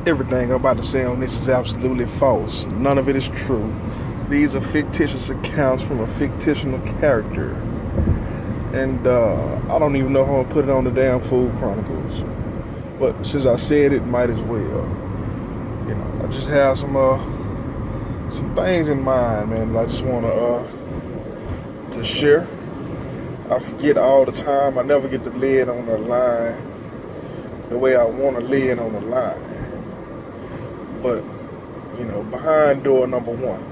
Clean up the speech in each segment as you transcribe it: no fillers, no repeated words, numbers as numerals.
Everything I'm about to say on this is absolutely false. None of it is true. These are fictitious accounts from a fictional character. And I don't even know how to put it on the damn Food Chronicles. But since I said it, might as well. You know, I just have some things in mind, man, that I just want to share. I forget all the time. I never get to lay it on the line the way I want to lay it on the line. But, you know, behind door number one,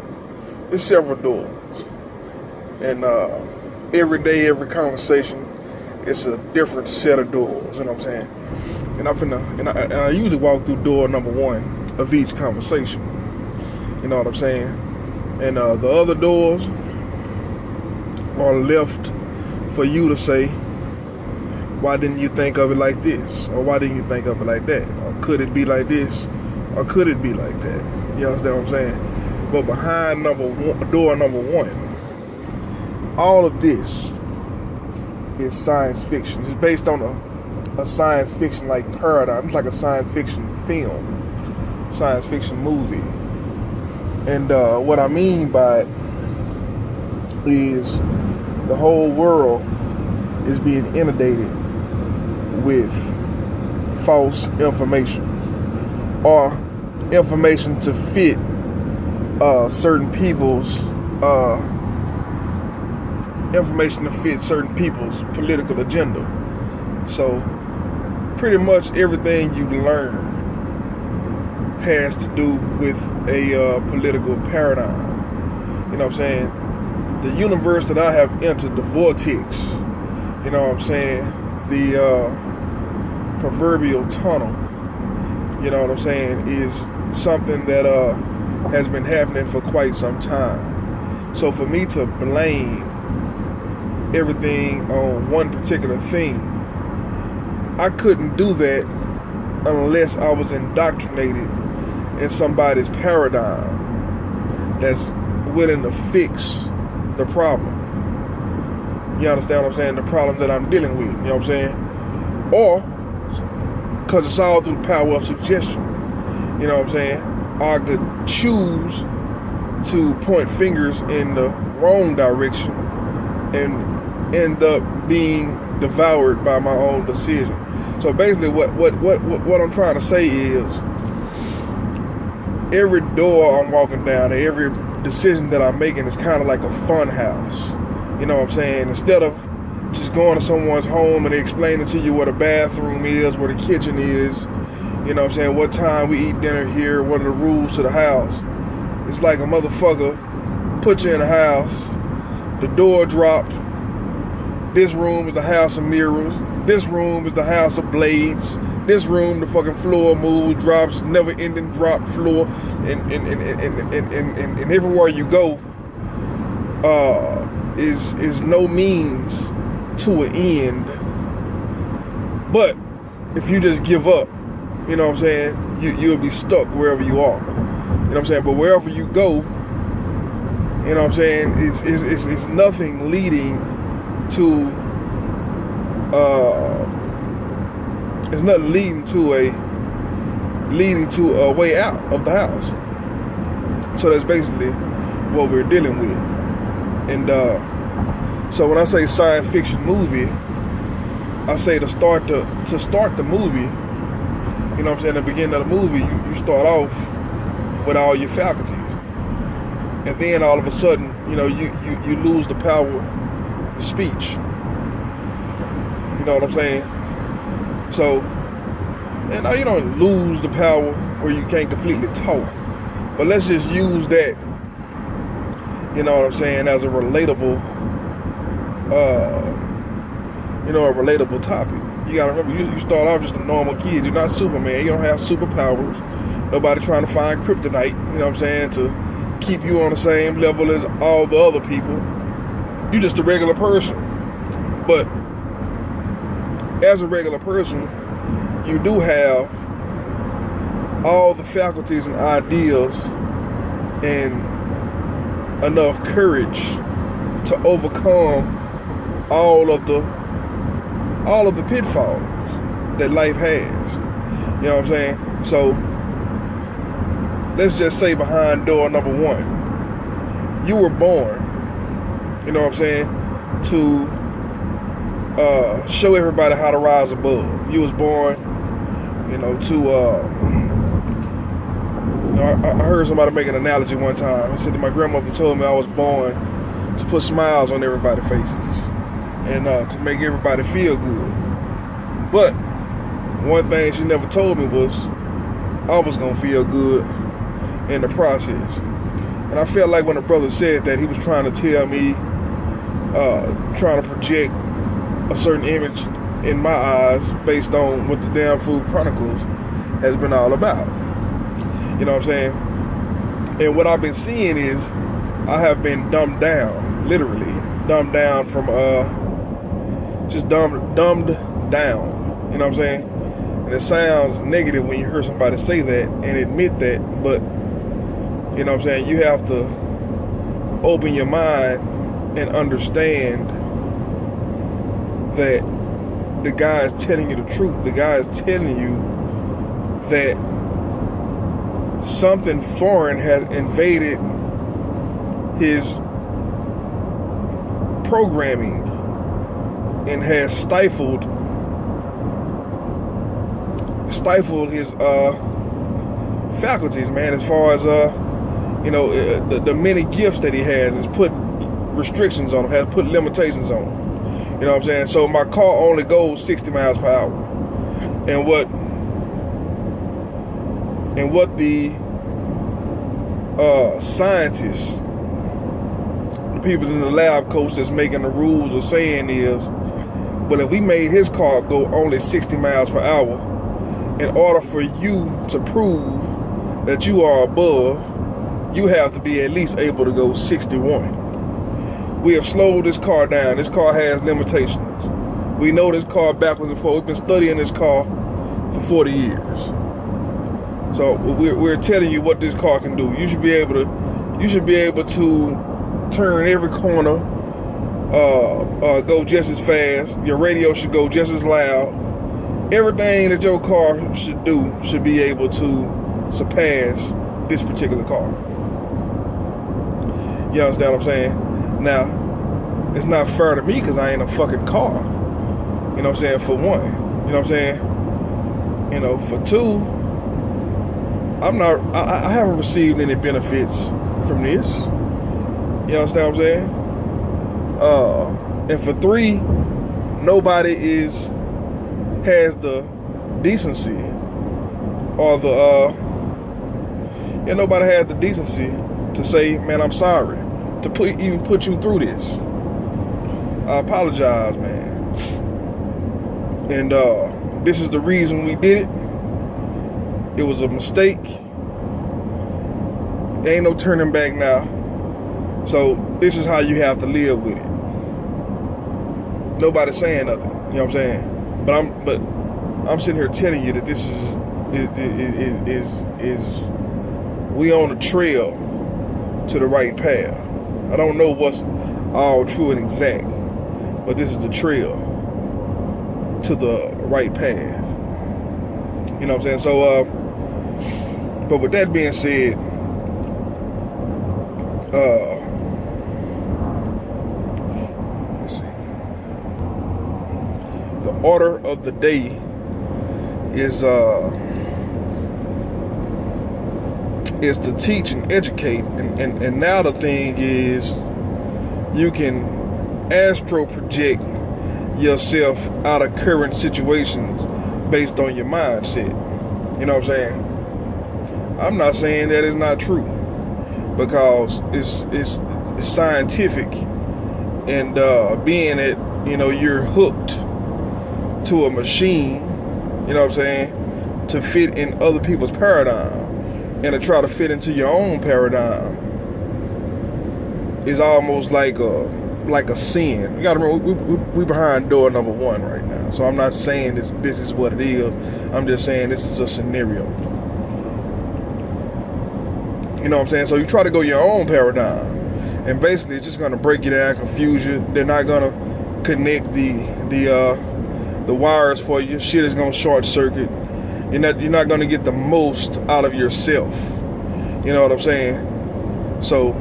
there's several doors. And every day, every conversation, it's a different set of doors, you know what I'm saying? And I usually walk through door number one of each conversation. You know what I'm saying? And the other doors are left for you to say, why didn't you think of it like this? Or why didn't you think of it like that? Or could it be like this? Or could it be like that? You understand what I'm saying? But behind door number one, all of this is science fiction. It's based on a science fiction like paradigm. It's like a science fiction film, science fiction movie. And what I mean by it is the whole world is being inundated with false information or information to fit certain people's political agenda. So pretty much everything you learn has to do with a political paradigm. You know what I'm saying? The universe that I have entered, the vortex, you know what I'm saying? The proverbial tunnel, you know what I'm saying, is something that has been happening for quite some time. So for me to blame everything on one particular thing, I couldn't do that unless I was indoctrinated in somebody's paradigm that's willing to fix the problem. You understand what I'm saying? The problem that I'm dealing with, you know what I'm saying? Or, because it's all through the power of suggestion, you know what I'm saying? I could choose to point fingers in the wrong direction and end up being devoured by my own decision. So basically what I'm trying to say is, every door I'm walking down, every decision that I'm making is kind of like a fun house. You know what I'm saying? Instead of just going to someone's home and explaining to you what a bathroom is, where the kitchen is, you know what I'm saying, what time we eat dinner here, what are the rules to the house. It's like a motherfucker put you in a house, the door dropped, this room is the house of mirrors, this room is the house of blades, this room, the fucking floor moves, drops, never ending drop floor, and everywhere you go is no means to an end. But if you just give up, you know what I'm saying, you'll be stuck wherever you are. You know what I'm saying? But wherever you go, you know what I'm saying, it's nothing leading to it's not leading to a way out of the house. So that's basically what we're dealing with. And so when I say science fiction movie, I say to start the movie, you know what I'm saying, at the beginning of the movie, you start off with all your faculties. And then all of a sudden, you know, you lose the power of speech. You know what I'm saying? So, and now you don't lose the power where you can't completely talk. But let's just use that, you know what I'm saying, as a relatable, a relatable topic. You gotta remember, you start off just a normal kid. You're not Superman. You don't have superpowers. Nobody trying to find kryptonite, you know what I'm saying, to keep you on the same level as all the other people. You're just a regular person. But as a regular person, you do have all the faculties and ideas and enough courage to overcome all of the pitfalls that life has. You know what I'm saying? So let's just say behind door number one. You were born, you know what I'm saying, to show everybody how to rise above. You was born, you know, I heard somebody make an analogy one time. He said that my grandmother told me I was born to put smiles on everybody's faces and to make everybody feel good. But one thing she never told me was I was going to feel good in the process. And I felt like when the brother said that, he was trying to tell me, trying to project a certain image in my eyes based on what the Damn Food Chronicles has been all about. You know what I'm saying? And what I've been seeing is I have been dumbed down, literally dumbed down from just dumbed down. You know what I'm saying? And it sounds negative when you hear somebody say that and admit that, but you know what I'm saying, you have to open your mind and understand that the guy is telling you the truth. The guy is telling you that something foreign has invaded his programming and has stifled his faculties, man, as far as the many gifts that he has put restrictions on him, has put limitations on him. You know what I'm saying? So my car only goes 60 miles per hour. And what the scientists, the people in the lab coats that's making the rules are saying is, but if we made his car go only 60 miles per hour, in order for you to prove that you are above, you have to be at least able to go 61. We have slowed this car down. This car has limitations. We know this car backwards and forwards. We've been studying this car for 40 years. So we're telling you what this car can do. You should be able to turn every corner, go just as fast. Your radio should go just as loud. Everything that your car should do should be able to surpass this particular car. You understand what I'm saying? Now, it's not fair to me because I ain't a fucking car. You know what I'm saying? For one. You know what I'm saying? You know, for two, I haven't received any benefits from this. You understand what I'm saying? And for three, nobody has the decency or nobody has the decency to say, man, I'm sorry, to even put you through this. I apologize, man. And this is the reason we did it. It was a mistake. There ain't no turning back now. So this is how you have to live with it. Nobody's saying nothing. You know what I'm saying? But I'm sitting here telling you that this is we on the trail to the right path. I don't know what's all true and exact, but this is the trail to the right path. You know what I'm saying? So, but with that being said, let's see. The order of the day is to teach and educate, and now the thing is, you can astro project yourself out of current situations based on your mindset. You know what I'm saying? I'm not saying that it's not true, because it's scientific, and being that, you know, you're hooked to a machine, you know what I'm saying, to fit in other people's paradigm and to try to fit into your own paradigm is almost like a sin. You gotta remember, we behind door number one right now. So I'm not saying this is what it is. I'm just saying this is a scenario. You know what I'm saying? So you try to go your own paradigm, and basically it's just gonna break you down, confuse you. They're not gonna connect the wires for you. Shit is gonna short circuit. You're not gonna get the most out of yourself. You know what I'm saying? So,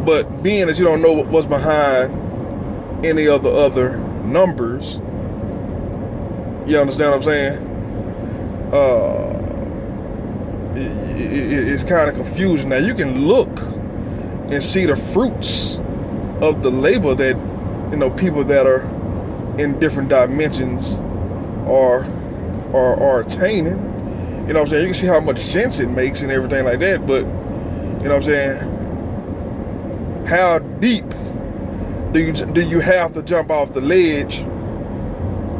but being that you don't know what's behind any of the other numbers, you understand what I'm saying? It's kind of confusing. Now you can look and see the fruits of the labor that, you know, people that are in different dimensions are attaining. You know what I'm saying? You can see how much sense it makes and everything like that, but you know what I'm saying? How deep do you have to jump off the ledge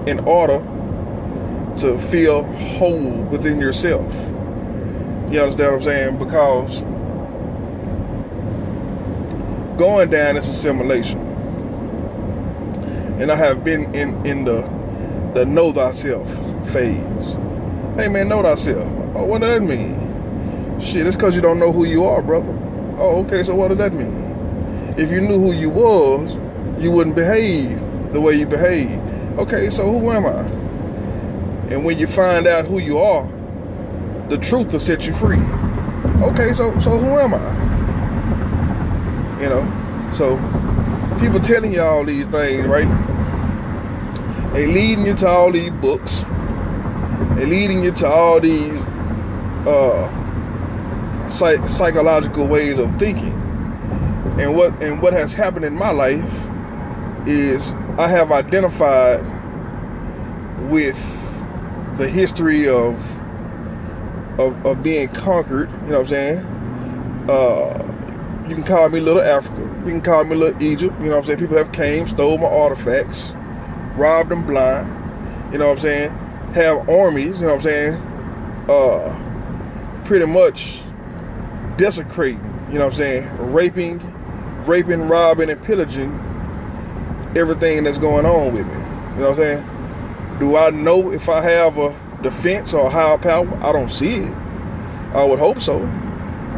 in order to feel whole within yourself? You understand what I'm saying? Because going down is assimilation. And I have been in the know thyself phase. Hey man, know thyself. Oh, what does that mean? Shit, it's because you don't know who you are, brother. Oh, okay, so what does that mean? If you knew who you was, you wouldn't behave the way you behave. Okay, so who am I? And when you find out who you are, the truth will set you free. Okay, so who am I? You know, so people telling you all these things, right? They leading you to all these books. They leading you to all these psychological ways of thinking. And what has happened in my life is I have identified with the history of being conquered. You know what I'm saying? You can call me Little Africa. You can call me Little Egypt. You know what I'm saying? People have came, stole my artifacts, robbed them blind. You know what I'm saying? Have armies. You know what I'm saying? Pretty much desecrating. You know what I'm saying? Raping, robbing, and pillaging everything that's going on with me. You know what I'm saying? Do I know if I have a defense or a higher power? I don't see it. I would hope so.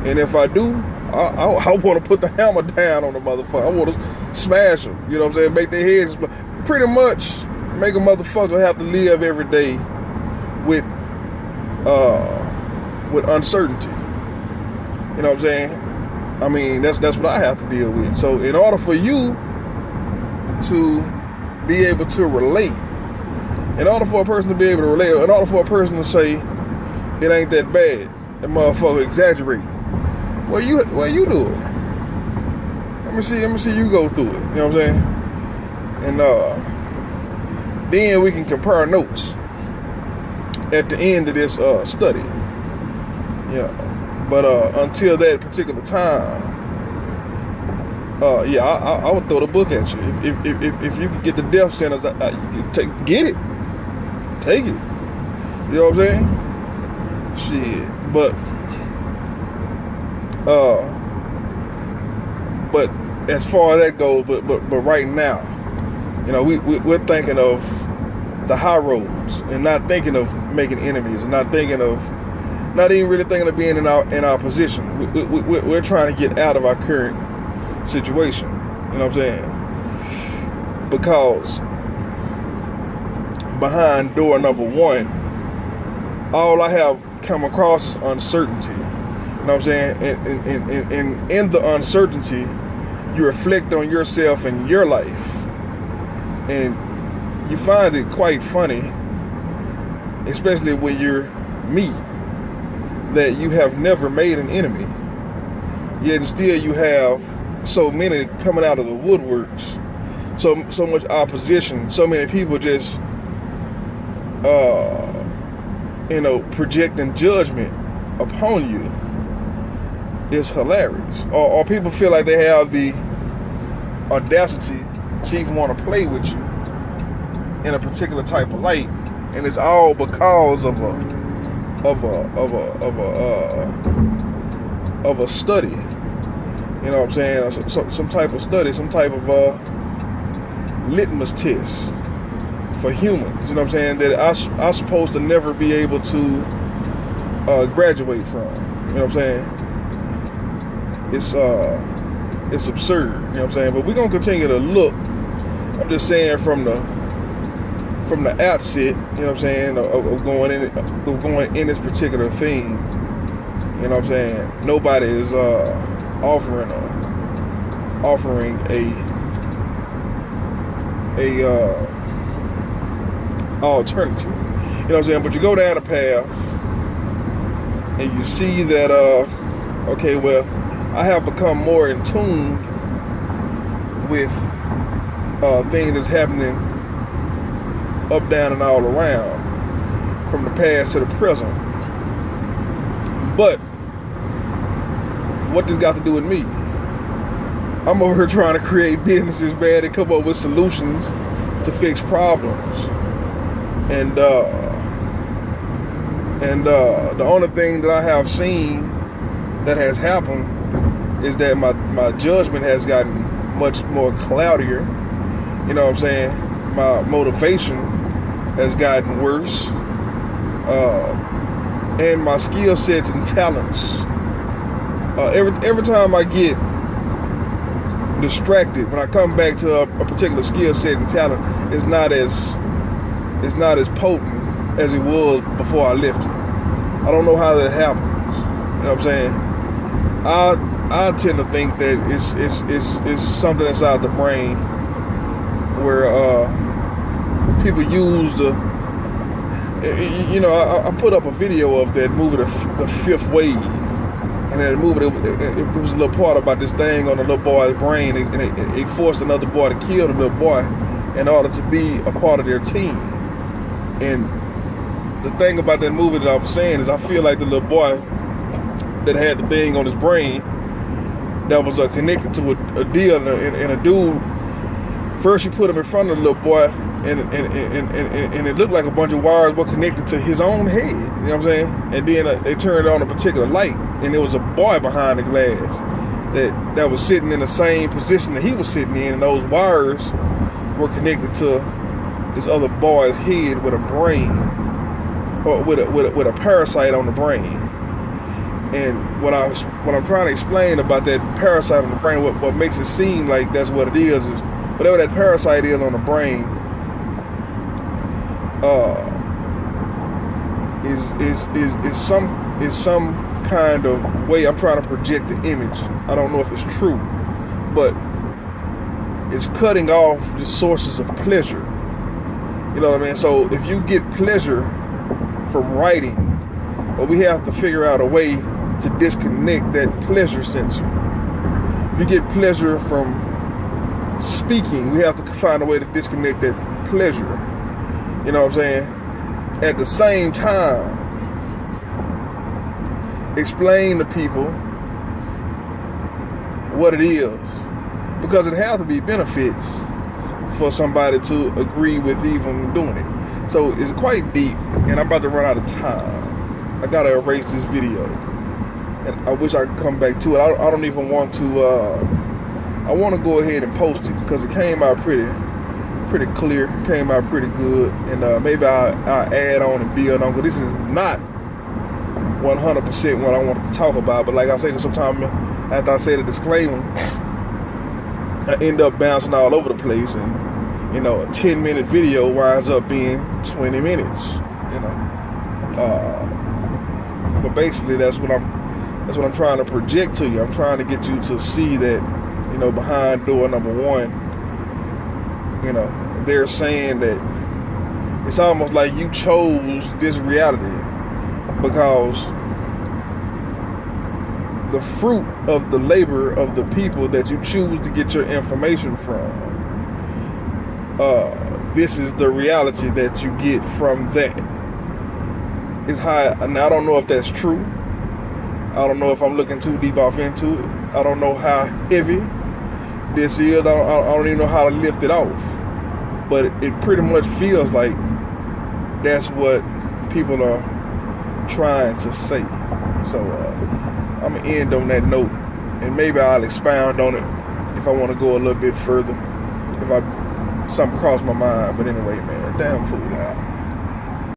And if I do, I want to put the hammer down on the motherfucker. I want to smash them. You know what I'm saying? Make their heads, pretty much make a motherfucker have to live every day with uncertainty. You know what I'm saying? I mean, that's what I have to deal with. So in order for you to be able to relate, in order for a person to be able to relate, in order for a person to say it ain't that bad, that motherfucker exaggerate, well you do it. Let me see you go through it. You know what I'm saying? And then we can compare notes at the end of this study. Yeah. But until that particular time, I would throw the book at you. If you could get the death sentence, get it, take it. You know what I'm saying? Shit. But as far as that goes, but right now, you know, we're thinking of the high roads and not thinking of making enemies and not even really thinking of being in our position. We're trying to get out of our current situation. You know what I'm saying? Because behind door number one, all I have come across is uncertainty. You know what I'm saying? And in the uncertainty, you reflect on yourself and your life. And you find it quite funny, especially when you're me, that you have never made an enemy, yet still you have so many coming out of the woodworks, so much opposition, so many people just projecting judgment upon you. It's hilarious. Or people feel like they have the audacity to even want to play with you in a particular type of light, and it's all because of a study. You know what I'm saying? Some type of study, some type of litmus test for humans. You know what I'm saying? That I'm supposed to never be able to graduate from. You know what I'm saying? It's absurd. You know what I'm saying? But we're gonna continue to look. I'm just saying from the outset, you know what I'm saying, of going in this particular thing. You know what I'm saying? Nobody is offering a alternative. You know what I'm saying? But you go down a path and you see that okay, well, I have become more in tune with things that's happening up, down, and all around, from the past to the present. But what this got to do with me? I'm over here trying to create businesses, man, and come up with solutions to fix problems. And the only thing that I have seen that has happened is that my judgment has gotten much more cloudier. You know what I'm saying? My motivation has gotten worse. And my skill sets and talents. Every time I get distracted, when I come back to a particular skill set and talent, it's not as potent as it was before I left it. I don't know how that happens. You know what I'm saying? I tend to think that it's something inside the brain where people use the. You know, I put up a video of that movie, The Fifth Wave, and that movie, it was a little part about this thing on the little boy's brain, and it forced another boy to kill the little boy in order to be a part of their team. And the thing about that movie that I was saying is I feel like the little boy that had the thing on his brain that was connected to a deal and a dude, first you put him in front of the little boy, and it looked like a bunch of wires were connected to his own head. You know what I'm saying? And then they turned on a particular light, and there was a boy behind the glass that was sitting in the same position that he was sitting in, and those wires were connected to this other boy's head with a brain, or with a parasite on the brain. And what I'm trying to explain about that parasite on the brain, what makes it seem like that's what it is whatever that parasite is on the brain. Is some kind of way I'm trying to project the image. I don't know if it's true, but it's cutting off the sources of pleasure. You know what I mean? So if you get pleasure from writing, well, we have to figure out a way to disconnect that pleasure sensor. If you get pleasure from speaking, we have to find a way to disconnect that pleasure. You know what I'm saying? At the same time, explain to people what it is, because it has to be benefits for somebody to agree with even doing it. So it's quite deep, and I'm about to run out of time. I gotta erase this video, and I wish I could come back to it. I don't even want to. I want to go ahead and post it because it came out pretty clear, came out pretty good, and maybe I'll add on and build on, because this is not 100% what I wanted to talk about. But like I say, sometimes after I say the disclaimer, I end up bouncing all over the place, and you know, a 10-minute video winds up being 20 minutes. You know, but basically that's what I'm trying to project to you. I'm trying to get you to see that, you know, behind door number one, you know, they're saying that it's almost like you chose this reality because the fruit of the labor of the people that you choose to get your information from, this is the reality that you get from that. It's high, and I don't know if that's true. I don't know if I'm looking too deep off into it. I don't know how heavy this is. I don't even know how to lift it off. But it pretty much feels like that's what people are trying to say. So I'm going to end on that note. And maybe I'll expound on it if I want to go a little bit further. If something crossed my mind. But anyway, man, damn fool out.